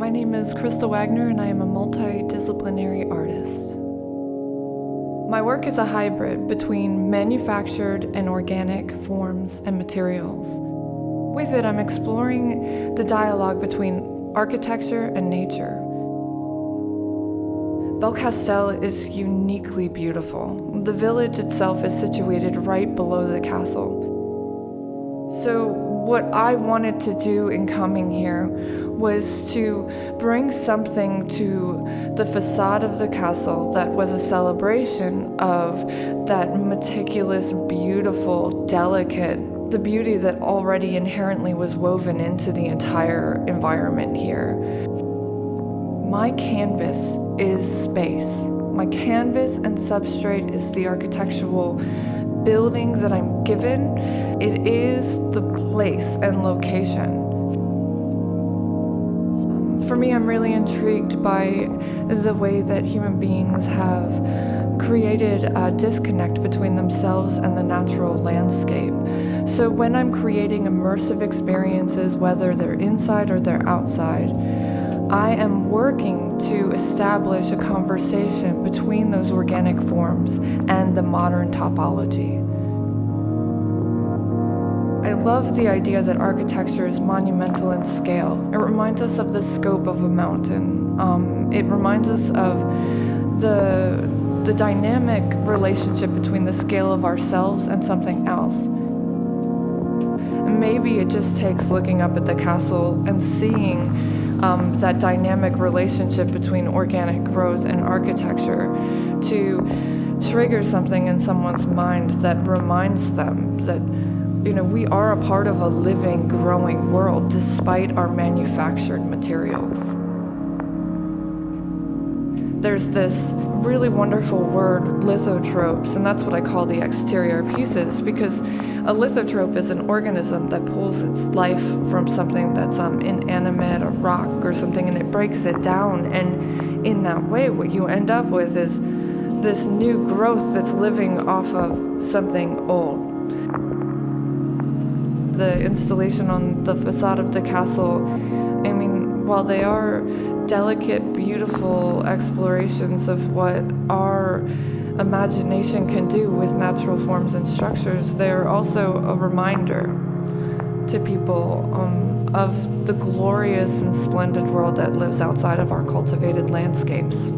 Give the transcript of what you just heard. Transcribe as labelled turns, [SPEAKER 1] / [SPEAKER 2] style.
[SPEAKER 1] My name is Crystal Wagner, and I am a multidisciplinary artist. My work is a hybrid between manufactured and organic forms and materials. With it, I'm exploring the dialogue between architecture and nature. Belcastel is uniquely beautiful. The village itself is situated right below the castle. So what I wanted to do in coming here was to bring something to the facade of the castle that was a celebration of that meticulous, beautiful, delicate, the beauty that already inherently was woven into the entire environment here. My canvas is space. My canvas and substrate is the architectural building that I'm given. It is the place and location. For me, I'm really intrigued by the way that human beings have created a disconnect between themselves and the natural landscape. So when I'm creating immersive experiences, whether they're inside or they're outside, I am working to establish a conversation between those organic forms and the modern topology. I love the idea that architecture is monumental in scale. It reminds us of the scope of a mountain. It reminds us of the dynamic relationship between the scale of ourselves and something else. And maybe it just takes looking up at the castle and seeing that dynamic relationship between organic growth and architecture to trigger something in someone's mind that reminds them that, we are a part of a living, growing world despite our manufactured materials. There's this really wonderful word, lithotropes, and that's what I call the exterior pieces, because a lithotrope is an organism that pulls its life from something that's inanimate, a rock or something, and it breaks it down, and in that way what you end up with is this new growth that's living off of something old. The installation on the facade of the castle, while they are delicate, beautiful explorations of what our imagination can do with natural forms and structures, they're also a reminder to people of the glorious and splendid world that lives outside of our cultivated landscapes.